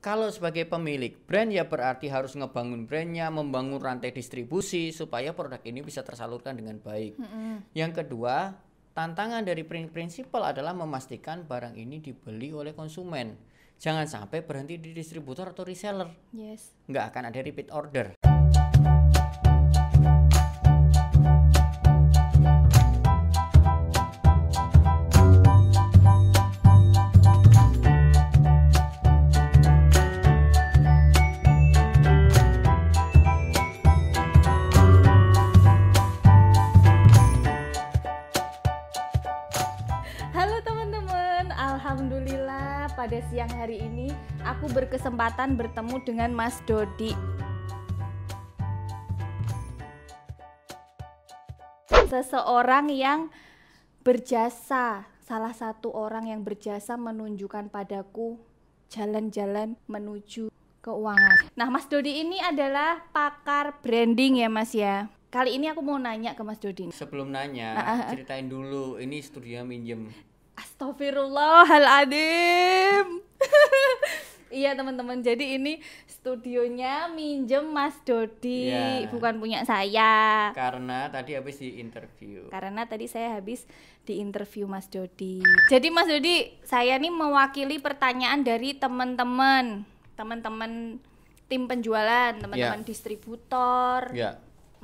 Kalau sebagai pemilik brand ya berarti harus ngebangun brandnya, membangun rantai distribusi supaya produk ini bisa tersalurkan dengan baik. Yang kedua, tantangan dari prinsipal adalah memastikan barang ini dibeli oleh konsumen. Jangan sampai berhenti di distributor atau reseller. Yes. Nggak akan ada repeat order. Alhamdulillah pada siang hari ini aku berkesempatan bertemu dengan Mas Dodi. Seseorang yang berjasa, salah satu orang yang berjasa menunjukkan padaku jalan-jalan menuju keuangan. Nah, Mas Dodi ini adalah pakar branding ya Mas ya. Kali ini aku mau nanya ke Mas Dodi. Sebelum nanya, ceritain dulu ini studionya minjem. Astagfirullahaladzim. Iya teman-teman, jadi ini studionya minjem Mas Dodi, bukan punya saya. Karena tadi habis di interview. Di interview Mas Dodi. Jadi Mas Dodi, saya nih mewakili pertanyaan dari teman-teman tim penjualan, teman-teman distributor,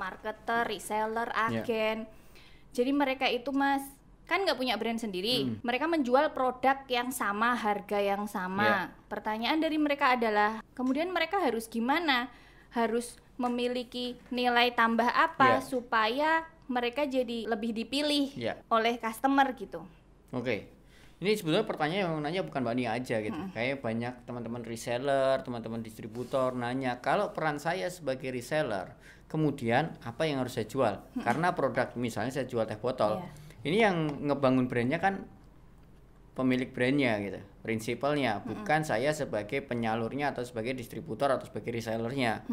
marketer, reseller, agen. Jadi mereka itu Mas kan nggak punya brand sendiri, mereka menjual produk yang sama, harga yang sama. Pertanyaan dari mereka adalah, kemudian mereka harus gimana? Harus memiliki nilai tambah apa supaya mereka jadi lebih dipilih oleh customer gitu. Oke. Ini sebetulnya pertanyaan yang nanya bukan Mbak Nia aja gitu. Kayak banyak teman-teman reseller, teman-teman distributor nanya, kalau peran saya sebagai reseller, kemudian apa yang harus saya jual? Karena produk misalnya saya jual teh botol. Ini yang ngebangun brandnya kan pemilik brandnya gitu, prinsipalnya, bukan saya sebagai penyalurnya atau sebagai distributor atau sebagai resellernya.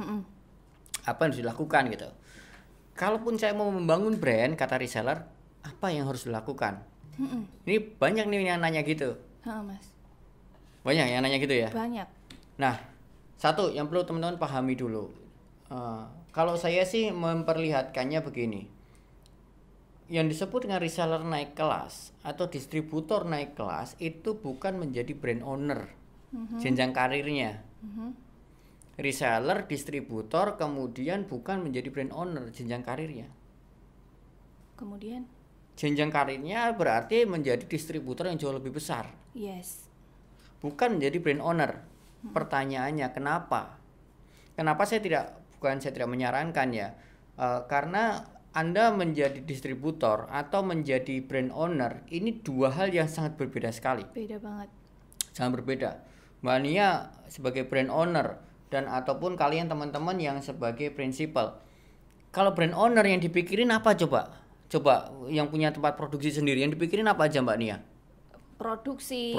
Apa yang harus dilakukan gitu. Kalaupun saya mau membangun brand, kata reseller, apa yang harus dilakukan? Ini banyak nih yang nanya gitu. Mas. Banyak yang nanya gitu ya? Banyak. Nah, satu yang perlu teman-teman pahami dulu. Kalau saya sih memperlihatkannya begini. Yang disebut dengan reseller naik kelas atau distributor naik kelas itu bukan menjadi brand owner, jenjang karirnya. Reseller, distributor kemudian bukan menjadi brand owner, jenjang karirnya. Kemudian? Jenjang karirnya berarti menjadi distributor yang jauh lebih besar. Yes. Bukan menjadi brand owner. Pertanyaannya kenapa? Kenapa saya tidak menyarankan ya? Karena Anda menjadi distributor atau menjadi brand owner, ini dua hal yang sangat berbeda sekali. Beda banget. Sangat berbeda. Mbak Nia sebagai brand owner dan ataupun kalian teman-teman yang sebagai prinsipal. Kalau brand owner yang dipikirin apa coba? Coba yang punya tempat produksi sendiri yang dipikirin apa aja Mbak Nia? Produksi.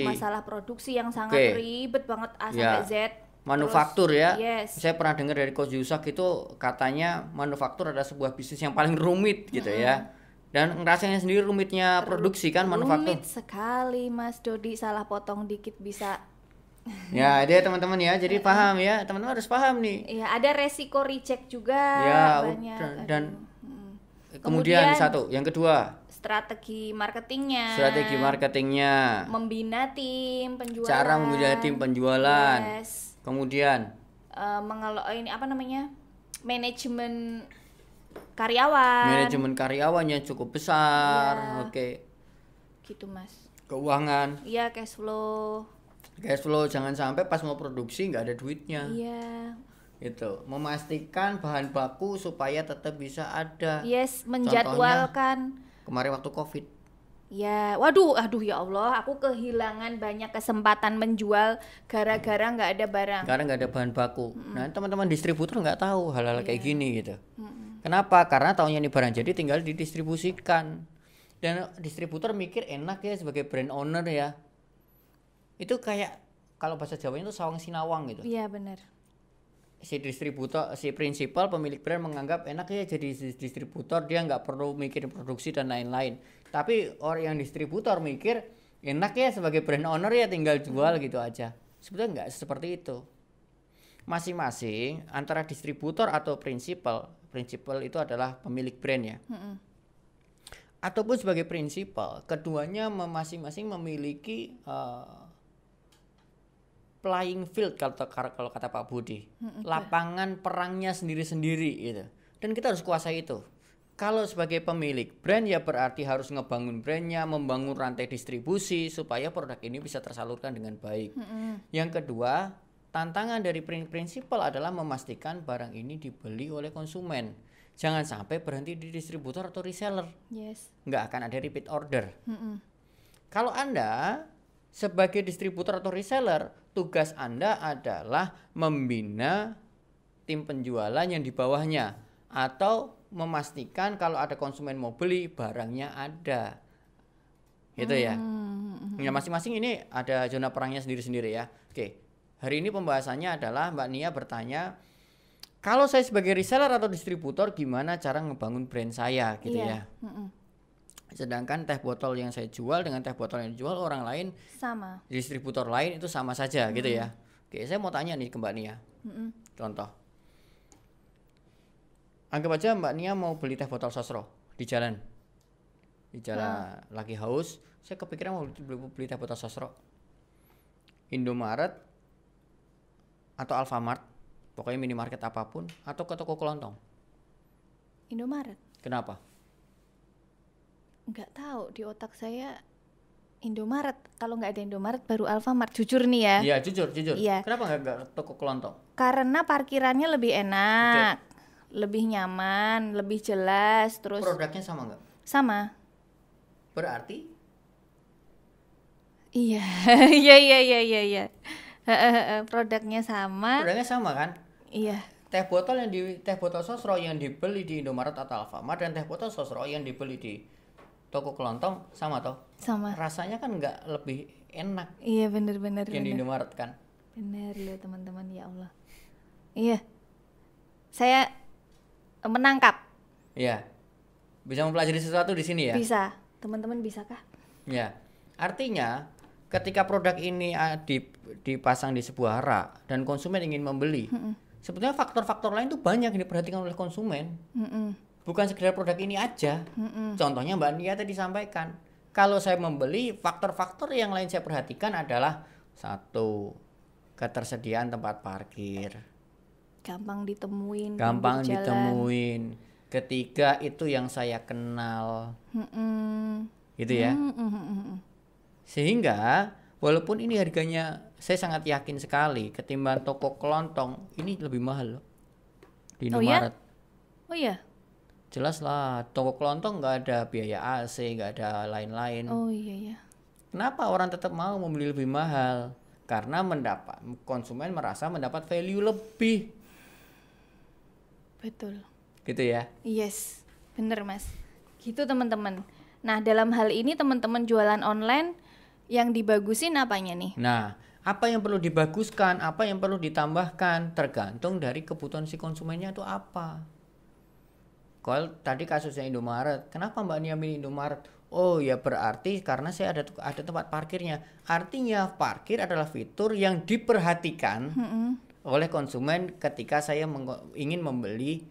Masalah produksi yang sangat ribet banget A sampai Z. Manufaktur. Terus, saya pernah dengar dari Coach Yusak itu katanya manufaktur adalah sebuah bisnis yang paling rumit gitu ya. Dan ngerasainnya sendiri rumitnya produksi kan manufaktur. Rumit sekali Mas Dodi, salah potong dikit bisa. Ya, dia teman-teman ya, jadi paham ya, teman-teman harus paham nih. Iya, ada resiko reject juga banyak. Dan kemudian satu, yang kedua, strategi marketingnya. Membina tim penjualan. Cara membina tim penjualan. Kemudian mengelola ini apa namanya? Manajemen karyawannya cukup besar. Gitu Mas. Keuangan. Iya, cash flow Jangan sampai pas mau produksi nggak ada duitnya. Iya. Itu memastikan bahan baku supaya tetap bisa ada. Menjadwalkan. Contohnya, kemarin waktu COVID. Ya, waduh ya Allah, aku kehilangan banyak kesempatan menjual gara-gara nggak ada barang. Karena nggak ada bahan baku. Nah, teman-teman distributor nggak tahu hal-hal kayak gini gitu. Kenapa? Karena tahunya ini barang jadi tinggal didistribusikan. Dan distributor mikir enak ya sebagai brand owner ya. Itu kayak kalau bahasa Jawanya itu sawang sinawang gitu. Iya benar. Si prinsipal pemilik brand menganggap enak ya jadi distributor, dia nggak perlu mikir produksi dan lain-lain. Tapi orang yang distributor mikir enak ya sebagai brand owner ya tinggal jual gitu aja. Sebetulnya nggak seperti itu. Masing-masing antara distributor atau prinsipal itu adalah pemilik brand ya. Ataupun sebagai prinsipal, keduanya masing-masing memiliki playing field kalau kata Pak Budi. Lapangan perangnya sendiri-sendiri gitu. Dan kita harus kuasai itu. Kalau sebagai pemilik brand ya berarti harus ngebangun brandnya, membangun rantai distribusi supaya produk ini bisa tersalurkan dengan baik. Yang kedua, tantangan dari prinsipal adalah memastikan barang ini dibeli oleh konsumen. Jangan sampai berhenti di distributor atau reseller. Yes. Nggak akan ada repeat order. Kalau Anda sebagai distributor atau reseller, tugas Anda adalah membina tim penjualan yang di bawahnya atau memastikan kalau ada konsumen mau beli barangnya ada. Gitu ya. Ya masing-masing ini ada zona perangnya sendiri-sendiri ya. Oke. Hari ini pembahasannya adalah Mbak Nia bertanya, kalau saya sebagai reseller atau distributor gimana cara ngebangun brand saya gitu ya. Sedangkan teh botol yang saya jual dengan teh botol yang dijual orang lain sama. Distributor lain itu sama saja gitu ya. Oke, saya mau tanya nih ke Mbak Nia. Contoh. Anggap aja Mbak Nia mau beli teh botol Sosro di jalan. Di jalan lagi haus, saya kepikiran mau beli teh botol Sosro. Indomaret atau Alfamart, pokoknya minimarket apapun, atau ke toko kelontong. Indomaret. Kenapa? Nggak tahu, di otak saya Indomaret. Kalau nggak ada Indomaret baru Alfamart. Jujur nih ya. Iya, jujur. Iya. Kenapa nggak toko kelontong? Karena parkirannya lebih enak, lebih nyaman, lebih jelas. Terus produknya sama nggak? Sama. Berarti? Iya. Iya. Produknya sama. Produknya sama kan? Iya. Teh botol Sosro yang dibeli di Indomaret atau Alfamart dan teh botol Sosro yang dibeli di toko kelontong sama toh? Sama. Rasanya kan nggak lebih enak. Iya benar. Yang di Indomaret kan? Benar loh teman-teman, ya Allah. Iya. Saya menangkap. Iya. Bisa mempelajari sesuatu di sini ya? Bisa. Teman-teman bisakah? Ya. Artinya ketika produk ini dipasang di sebuah rak dan konsumen ingin membeli, sebetulnya faktor-faktor lain tuh banyak yang diperhatikan oleh konsumen. Bukan sekedar produk ini aja. Contohnya Mbak Nia tadi sampaikan, kalau saya membeli, faktor-faktor yang lain saya perhatikan adalah satu, ketersediaan tempat parkir. Gampang ditemuin. Ketiga, itu yang saya kenal. Gitu ya. Sehingga walaupun ini harganya saya sangat yakin sekali ketimbang toko kelontong, ini lebih mahal loh di Indomaret. Oh iya? Jelas lah, toko kelontong nggak ada biaya AC, nggak ada lain-lain. Oh iya. Kenapa orang tetap mau membeli lebih mahal? Karena konsumen merasa mendapat value lebih. Betul. Gitu ya? Yes, bener mas. Gitu teman-teman. Nah dalam hal ini teman-teman jualan online, yang dibagusin apanya nih? Nah, apa yang perlu dibaguskan, apa yang perlu ditambahkan, tergantung dari kebutuhan si konsumennya itu apa. Kalau tadi kasusnya Indomaret, kenapa Mbak Nia milih Indomaret? Oh ya berarti karena saya ada tempat parkirnya. Artinya parkir adalah fitur yang diperhatikan oleh konsumen ketika saya ingin membeli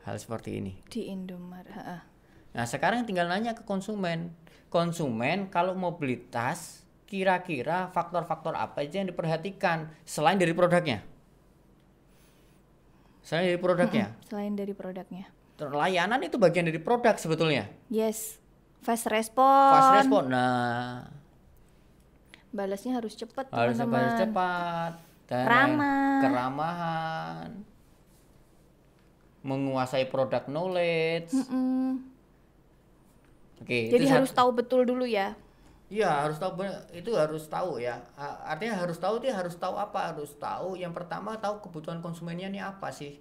hal seperti ini. Di Indomaret. Nah sekarang tinggal nanya ke konsumen. Konsumen kalau mau beli tas, kira-kira faktor-faktor apa aja yang diperhatikan selain dari produknya? Selain dari produknya. Layanan itu bagian dari produk sebetulnya. Yes. Fast respon. Nah, balasnya harus cepat harus teman-teman. cepat. Dan keramahan. Menguasai produk knowledge. Oke, jadi harus tahu betul dulu ya. Iya, harus tahu, itu harus tahu ya. Artinya harus tahu, dia harus tahu apa? Harus tahu yang pertama, tahu kebutuhan konsumennya ini apa sih?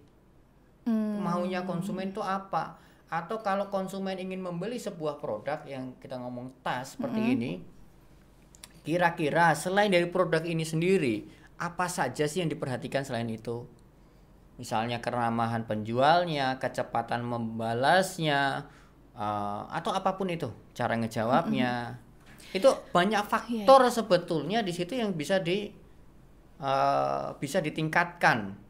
Maunya konsumen itu apa? Atau kalau konsumen ingin membeli sebuah produk yang kita ngomong tas seperti ini, kira-kira selain dari produk ini sendiri, apa saja sih yang diperhatikan selain itu? Misalnya keramahan penjualnya, kecepatan membalasnya, atau apapun itu, cara ngejawabnya. Itu banyak faktor sebetulnya di situ yang bisa bisa ditingkatkan.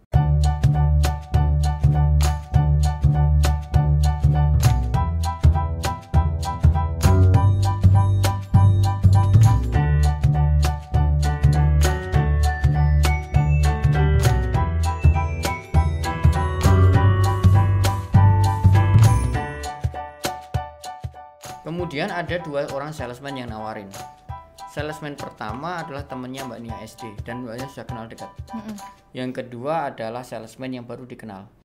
Kemudian ada 2 orang salesman yang nawarin. Salesman pertama adalah temennya Mbak Nia SD dan Mbak Nia sudah kenal dekat. Yang kedua adalah salesman yang baru dikenal.